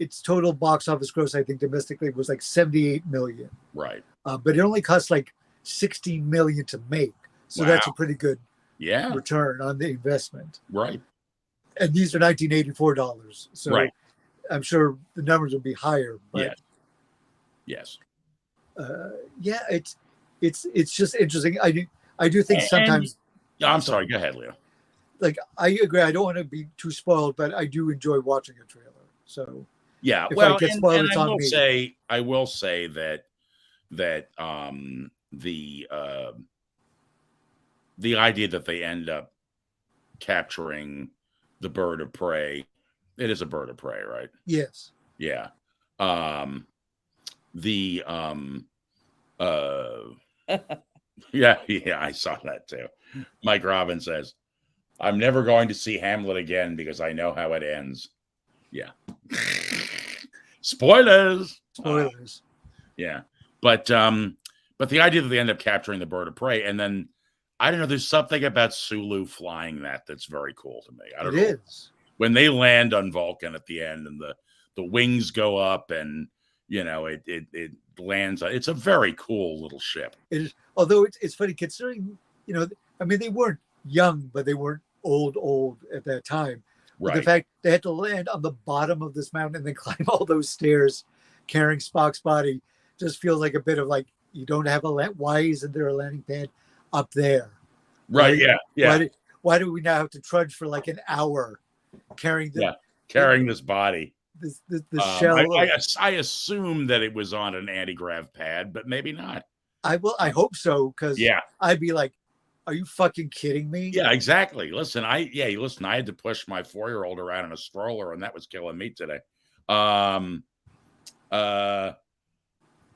its total box office gross, I think domestically was like 78 million. Right. But it only cost like 16 million to make. So that's a pretty good return on the investment. Right. And these are $1984. So I'm sure the numbers will be higher. But yes. It's just interesting. I do think sometimes. I'm sorry. Go ahead, Leo. Like I agree. I don't want to be too spoiled, but I do enjoy watching a trailer. So yeah, if well, I get spoiled, and it's I on will me. I will say that the idea that they end up capturing the bird of prey, it is a bird of prey, right? Yes. Yeah. Yeah, I saw that too. Mike Robbins says, I'm never going to see Hamlet again because I know how it ends. Yeah. Spoilers. Yeah. But the idea that they end up capturing the bird of prey, and then I don't know, there's something about Sulu flying that's very cool to me. I don't know. It is. When they land on Vulcan at the end and the wings go up and it lands. It's a very cool little ship. It is, although it's funny considering, I mean, they weren't young, but they weren't old at that time. Right. The fact they had to land on the bottom of this mountain and then climb all those stairs carrying Spock's body just feels like a bit of like, you don't have why isn't there a landing pad up there? Right. Yeah. Why do we now have to trudge for like an hour carrying this body? The shell. I assume that it was on an anti-grav pad, but maybe not. I hope so, because I'd be like, are you fucking kidding me? Yeah, exactly. Listen, I had to push my 4-year-old around in a stroller, and that was killing me today.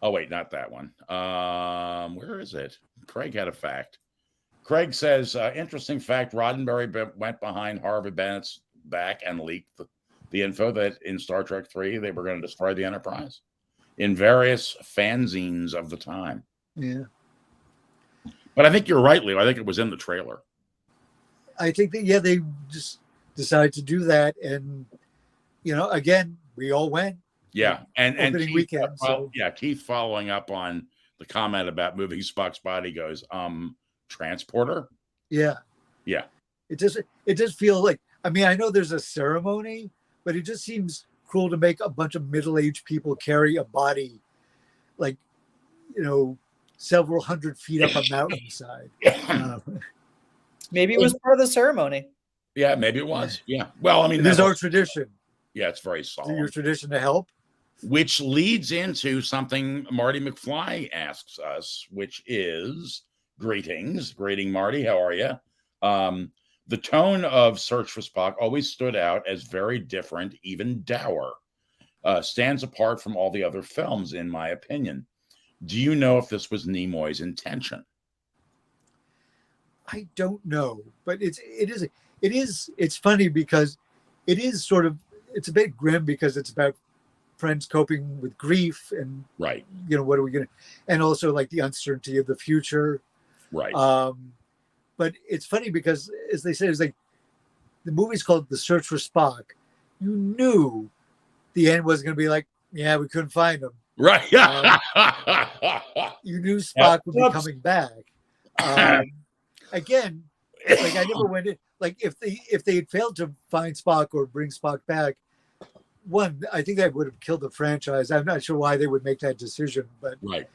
Oh wait, not that one. Where is it? Craig had a fact. Craig says, interesting fact, Roddenberry went behind Harvey Bennett's back and leaked the info that in Star Trek 3 they were going to destroy the Enterprise in various fanzines of the time. Yeah. But I think you're right, Leo. I think it was in the trailer. I think that, they just decided to do that. And, again, we all went. Yeah. And opening Keith, weekend. Keith following up on the comment about moving Spock's body goes, transporter? Yeah. Yeah. It does feel like, I mean, I know there's a ceremony, but it just seems cruel to make a bunch of middle-aged people carry a body like, several hundred feet up a mountainside. Maybe it was part of the ceremony. Yeah, maybe it was. Yeah. Well, I mean, it is our tradition. Yeah, it's very solemn. Your tradition to help. Which leads into something Marty McFly asks us, which is greetings. Greeting, Marty. How are you? The tone of Search for Spock always stood out as very different, even dour. Stands apart from all the other films, in my opinion. Do you know if this was Nimoy's intention? I don't know, but it's funny because it is sort of, it's a bit grim because it's about friends coping with grief and right. What are we going to, and also like the uncertainty of the future. Right. But it's funny because, as they say, it's like the movie's called The Search for Spock. You knew the end was going to be like, yeah, we couldn't find him. Right. You knew Spock would be coming back. Again, like I never went in. Like if they had failed to find Spock or bring Spock back, one, I think that would have killed the franchise. I'm not sure why they would make that decision, but Right.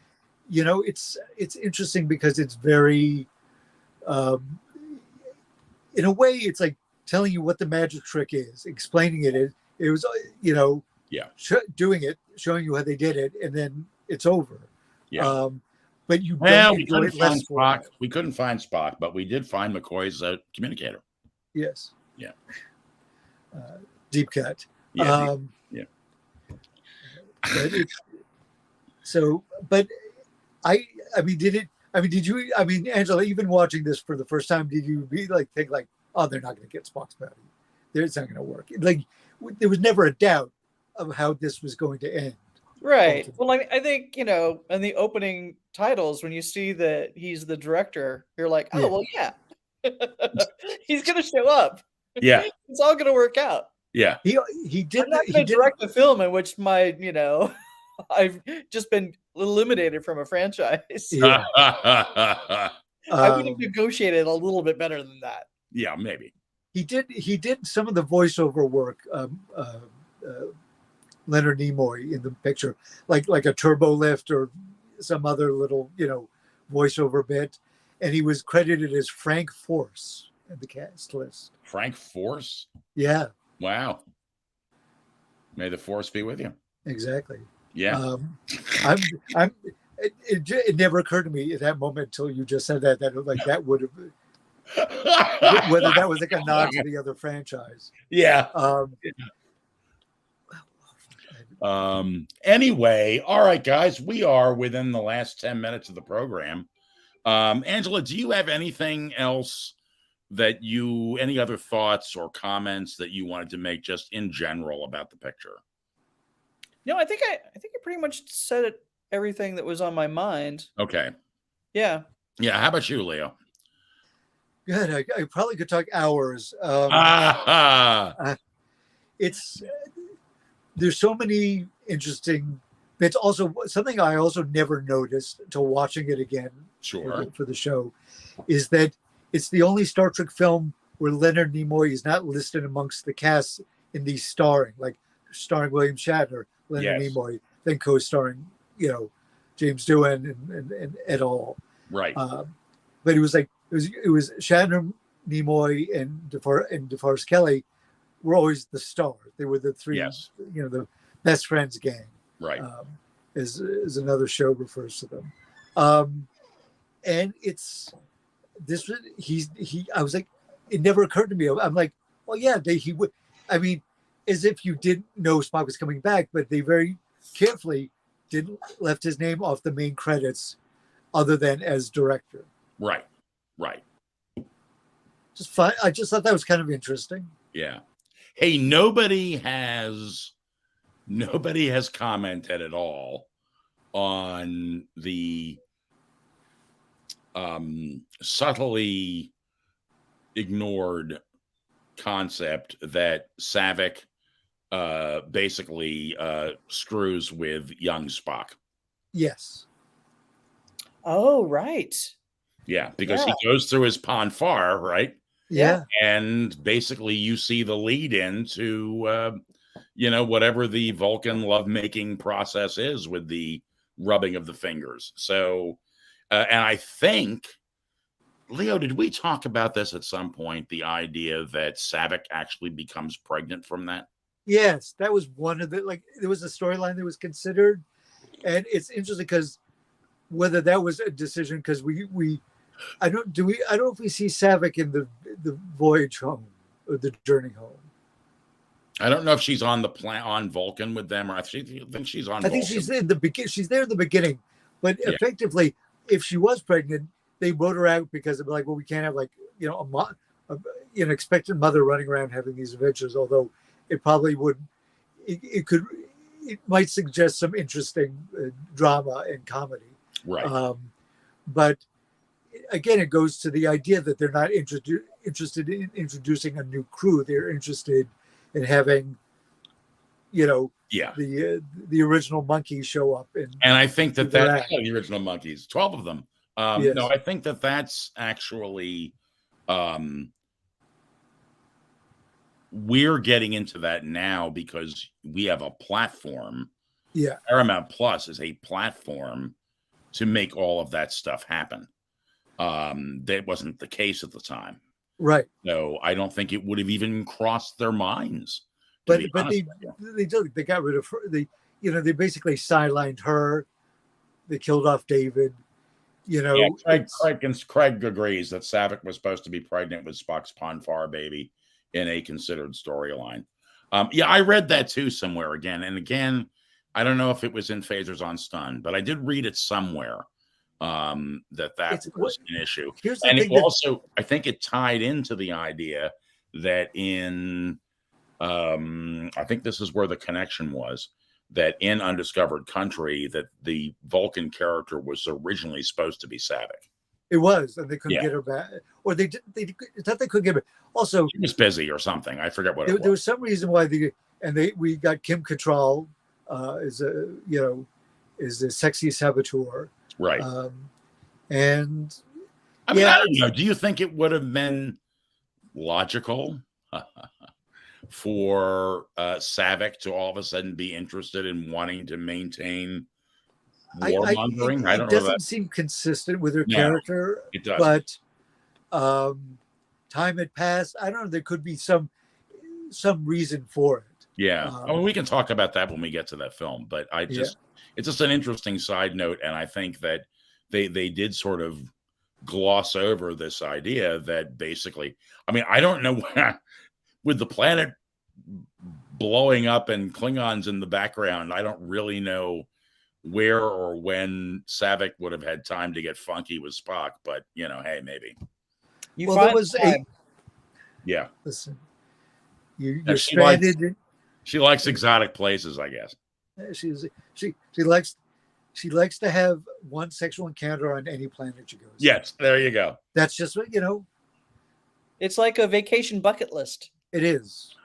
it's interesting because it's very, in a way, it's like telling you what the magic trick is, explaining it. It was, Yeah. doing it, showing you how they did it, and then it's over. Yeah. But you Well, don't we enjoy couldn't it find less for Spock. that. We couldn't find Spock, but we did find McCoy's communicator. Yes. Yeah. Deep cut. Yeah. Yeah. But did you, Angela, even watching this for the first time, did you think oh, they're not going to get Spock's body. It's not going to work. Like, there was never a doubt of how this was going to end. Right. Well, I think, in the opening titles, when you see that he's the director, you're like, oh, well, yeah. He's going to show up. Yeah. It's all going to work out. Yeah. He did. I'm not going to direct a film in which I've just been eliminated from a franchise. Yeah. I would have negotiated a little bit better than that. Yeah, maybe. He did some of the voiceover work, Leonard Nimoy in the picture, like a turbo lift or some other little, voiceover bit. And he was credited as Frank Force in the cast list. Frank Force? Yeah. Wow. May the force be with you. Exactly. Yeah. It never occurred to me at that moment until you just said that that would have, whether that was like a nod to the other franchise. Yeah. Anyway, all right, guys, we are within the last 10 minutes of the program. Angela, do you have anything else any other thoughts or comments that you wanted to make just in general about the picture? No, I think I pretty much said everything that was on my mind. Okay. Yeah. Yeah. How about you, Leo? Good. I probably could talk hours. There's so many interesting bits. Also, something I also never noticed until watching it again for the show is that it's the only Star Trek film where Leonard Nimoy is not listed amongst the cast in the starring William Shatner, Leonard Nimoy, then co-starring, James Doohan and et al. Right. But it was Shatner, Nimoy, and DeForest Kelly were always the stars. They were the three, the best friends gang. Right. As another show refers to them. And it's this. I was like, it never occurred to me. I'm like, well, yeah, he would. I mean, as if you didn't know Spock was coming back, but they very carefully left his name off the main credits, other than as director. Right. Right. Just fun. I just thought that was kind of interesting. Yeah. Hey, nobody has commented at all on the subtly ignored concept that Savick basically screws with young Spock. Yes. Oh, right. Yeah, because he goes through his Ponfar, right? Yeah. And basically you see the lead into whatever the Vulcan lovemaking process is with the rubbing of the fingers. So and I think, Leo, did we talk about this at some point, the idea that Savick actually becomes pregnant from that? Yes, that was one of the, there was a storyline that was considered. And it's interesting because whether that was a decision, because I don't know if we see Savick in the voyage home or the journey home. I don't know if she's on on Vulcan with them, or I think she's on. I think she's in the beginning. She's there in the beginning, but effectively, if she was pregnant, they wrote her out because they're like, well, we can't have an expectant mother running around having these adventures. Although it probably would, it might suggest some interesting drama and comedy. Right. But again, it goes to the idea that they're not interested in introducing a new crew. They're interested in having, the original monkeys show up. And I think that's the original monkeys, 12 of them. Yes. No, I think that's actually we're getting into that now because we have a platform. Yeah. Paramount Plus is a platform to make all of that stuff happen. That wasn't the case at the time. Right. So I don't think it would have even crossed their minds. But they got rid of her. They basically sidelined her. They killed off David. Yeah, Craig agrees that Saavik was supposed to be pregnant with Spock's Ponfar baby in a considered storyline. Yeah, I read that too somewhere again. And again, I don't know if it was in Phasers on Stun, but I did read it somewhere that was an issue. And it also, I think it tied into the idea that in, I think this is where the connection was, that in Undiscovered Country, that the Vulcan character was originally supposed to be Saavik. It was, and they couldn't get her back, or they thought they couldn't get her. Also, she was busy or something. I forget what it was. There was some reason why we got Kim Cattrall as a sexy saboteur, right? And I mean, I don't know. Do you think it would have been logical for Saavik to all of a sudden be interested in wanting to maintain warmongering? I don't know. It doesn't seem consistent with her character. It does. But time had passed. I don't know. There could be some reason for it. Yeah. I mean, we can talk about that when we get to that film. But it's just an interesting side note. And I think that they did sort of gloss over this idea that basically, I mean, I don't know with the planet blowing up and Klingons in the background, I don't really know where or when Saavik would have had time to get funky with Spock, but hey, maybe. Yeah. Listen, you're stranded. She likes exotic places, I guess. She likes to have one sexual encounter on any planet she goes. Yes, there you go. That's just what It's like a vacation bucket list. It is.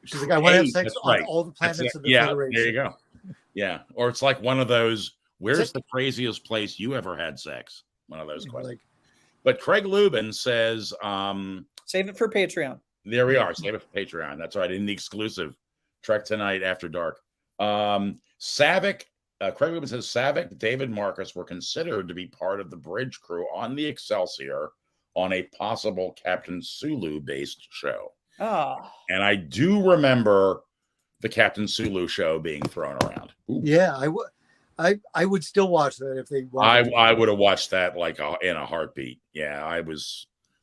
She's like, I want to have sex on all the planets of the Federation. There you go. Yeah, or it's like one of those. Where's the craziest place you ever had sex? One of those questions. But Craig Lubin says, save it for Patreon. There we are. Save it for Patreon. That's right. In the exclusive Trek Tonight After Dark. Saavik. Craig Lubin says Saavik, David Marcus were considered to be part of the bridge crew on the Excelsior on a possible Captain Sulu-based show. And I do remember the Captain Sulu show being thrown around. Ooh. Yeah, I would still watch that if they wanted. I would have watched that like in a heartbeat. Yeah,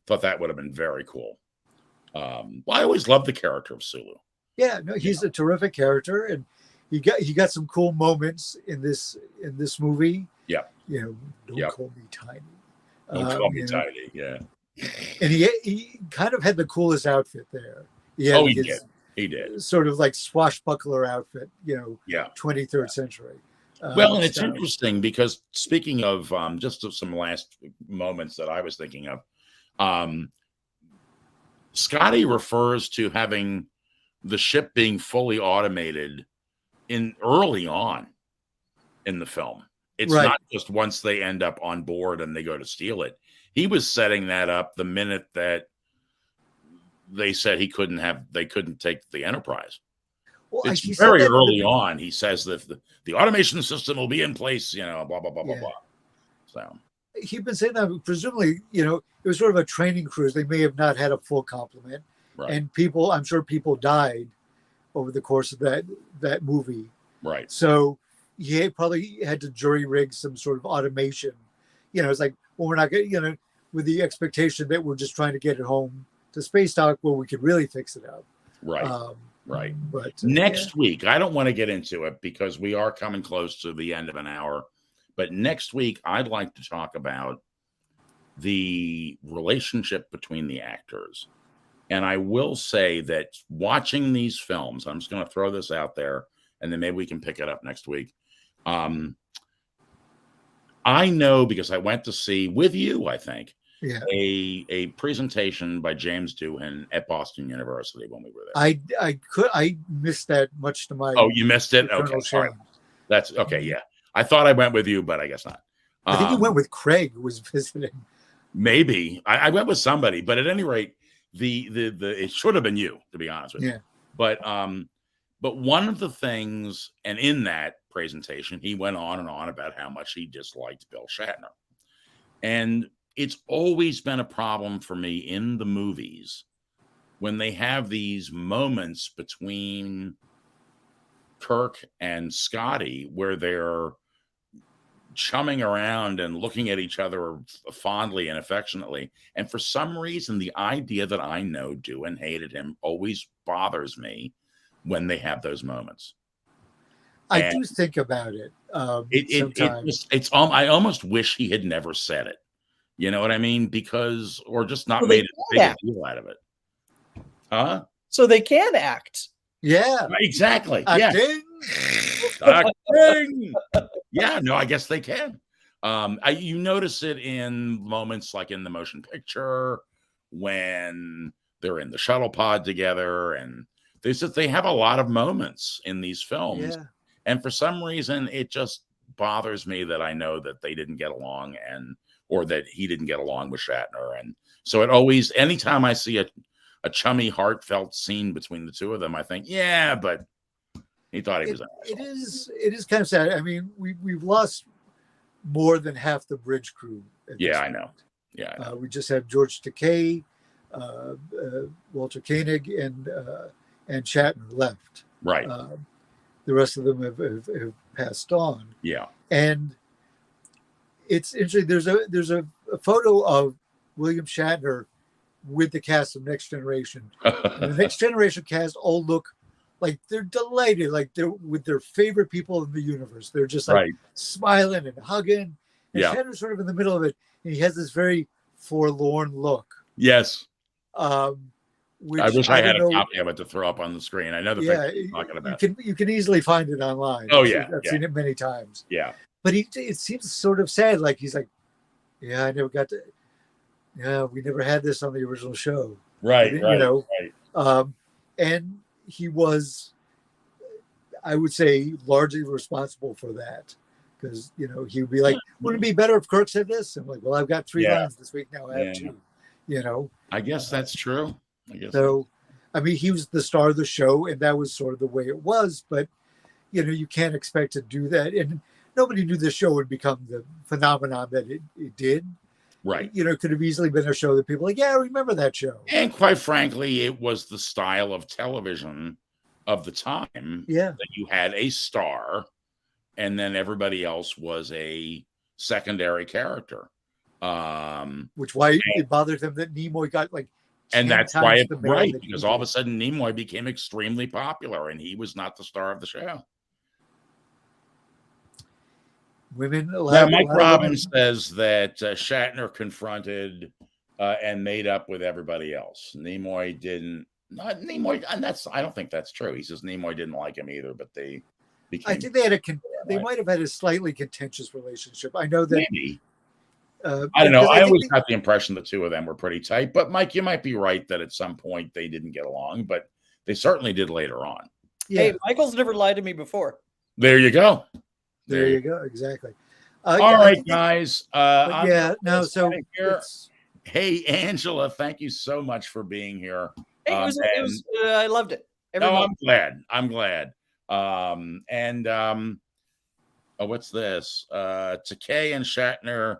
thought that would have been very cool. I always loved the character of Sulu. Yeah, no, he's a terrific character, and he got some cool moments in this movie. Yeah, don't call me tiny. Don't call me tiny. Yeah, and he kind of had the coolest outfit there. He did. Sort of like swashbuckler outfit, 23rd century. Well, and it's interesting because speaking of just of some last moments that I was thinking of, Scotty refers to having the ship being fully automated early on in the film. It's not just once they end up on board and they go to steal it. He was setting that up the minute that they said they couldn't take the Enterprise. Well, it's very early on. He says that the automation system will be in place, blah, blah, blah, blah, blah. So he'd been saying that presumably, it was sort of a training cruise. They may have not had a full complement. Right. And I'm sure people died over the course of that movie. Right. So he probably had to jury rig some sort of automation. It's like, well, we're not going with the expectation that we're just trying to get it home to space dock where we could really fix it up. Right. Right. But next week, I don't want to get into it because we are coming close to the end of an hour. But next week, I'd like to talk about the relationship between the actors. And I will say that watching these films, I'm just going to throw this out there, and then maybe we can pick it up next week. I know because I went to see with you, I think, a presentation by James Doohan at Boston University when we were there. I missed that much to my. Oh, you missed it? Okay, sorry. That's okay. Yeah, I thought I went with you, but I guess not. I think you went with Craig, who was visiting. Maybe I went with somebody, but at any rate, it should have been you, to be honest with you. But one of the things, and in that presentation, he went on and on about how much he disliked Bill Shatner. And it's always been a problem for me in the movies when they have these moments between Kirk and Scotty where they're chumming around and looking at each other fondly and affectionately. And for some reason, the idea that I know Doohan hated him always bothers me when they have those moments. I do think about it. Sometimes. I almost wish he had never said it. You know what I mean? Because, or just not Well, made a big deal out of it. Huh? So they can act. Yeah. Exactly. Acting. Yeah. Acting. Yeah, no, I guess they can. You notice it in moments like in the motion picture when they're in the shuttle pod together, and they have a lot of moments in these films. Yeah. And for some reason, it just bothers me that I know that they didn't get along, or that he didn't get along with Shatner. And so it always, anytime I see a chummy, heartfelt scene between the two of them, I think, yeah, but he thought he was an asshole. It is kind of sad. I mean, we've lost more than half the bridge crew. Yeah, I know. Yeah, I know. We just have George Takei, Walter Koenig, and Shatner left. Right. The rest of them have passed on. Yeah. And it's interesting. There's a photo of William Shatner with the cast of Next Generation. And the Next Generation cast all look like they're delighted, like they're with their favorite people in the universe. They're just like smiling and hugging. And Shatner's sort of in the middle of it, and he has this very forlorn look. Yes. Which I wish I had a copy of it to throw up on the screen. I know the picture you're talking about. You can easily find it online. Oh yeah, I've seen it many times. Yeah. But it seems sort of sad. Like he's like, yeah, I never got to. Yeah, we never had this on the original show. Right. You right. know. Right. And he was, I would say, largely responsible for that. Because, he would be like, wouldn't it be better if Kirk said this? I'm like, well, I've got 3 lines this week now. I have 2. I guess that's true. I mean, he was the star of the show, and that was sort of the way it was. But, you can't expect to do that. And nobody knew the show would become the phenomenon that it did. Right. It could have easily been a show that people are like, yeah, I remember that show. And quite frankly, it was the style of television of the time. Yeah. That you had a star, and then everybody else was a secondary character. Which why it bothered them that Nimoy got like. And that's why because all of a sudden Nimoy became extremely popular, and he was not the star of the show. Women. Mike Robbins says that Shatner confronted and made up with everybody else. Nimoy didn't. Not Nimoy, and I don't think that's true. He says Nimoy didn't like him either, but they became. I think they might have had a slightly contentious relationship. I know that. Maybe. I don't know. I always got the impression the two of them were pretty tight. But Mike, you might be right that at some point they didn't get along, but they certainly did later on. Yeah. Hey, Michael's never lied to me before. There you go. There you go. Exactly. All right, guys. Hey, Angela, thank you so much for being here. Hey, I loved it. I'm glad. What's this? Takei and Shatner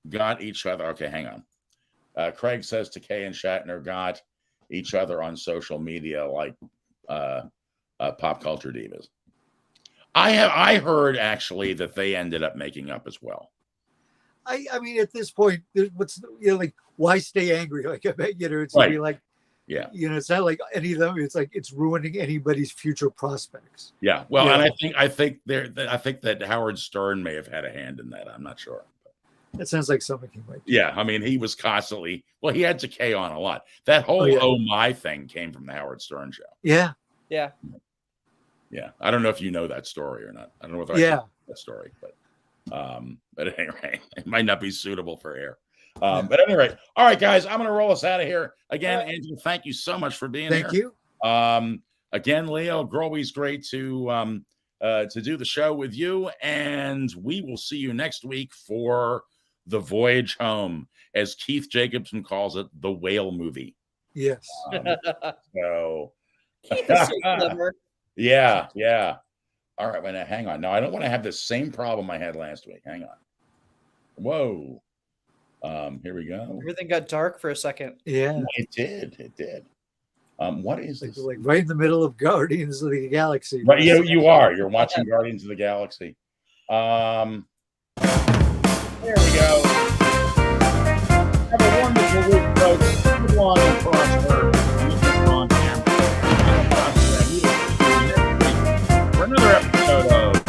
got each other. Okay, hang on. Craig says Takei and Shatner got each other on social media like pop culture divas. I heard actually that they ended up making up as well. I mean, at this point, what's like, why stay angry? Like, it's like, it's not like any of them. It's like it's ruining anybody's future prospects. Yeah, well, and I think that Howard Stern may have had a hand in that. I'm not sure. That sounds like something he might do. Yeah, I mean, he was constantly. Well, he had Takei on a lot. That whole my thing came from the Howard Stern show. Yeah. Yeah. Yeah, I don't know if you know that story or not. I don't know whether I know that story, but at any rate, it might not be suitable for air. But at any rate, all right, guys, I'm going to roll us out of here again. Angela, thank you so much for being here. Thank you. Again, Leo, always great to do the show with you, and we will see you next week for The Voyage Home, as Keith Jacobson calls it, the whale movie. Yes. So Keith is so clever. yeah. All right, wait, now, hang on. Now I don't want to have the same problem I had last week. Hang on. Whoa. Here we go. Everything got dark for a second. Yeah. It did. What is this? Like right in the middle of Guardians of the Galaxy. Right, you are. You're watching Guardians of the Galaxy. There we go. Have a wonderful week, folks. Live long and prosper. And this is Ron Cameron. For another episode of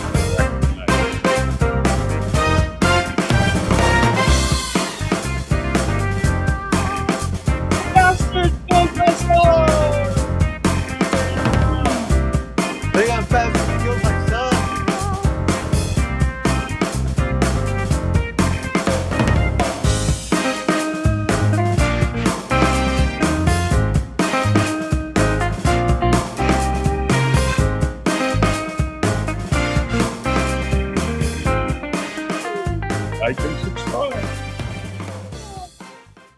They got fast and killed my son. like and subscribe.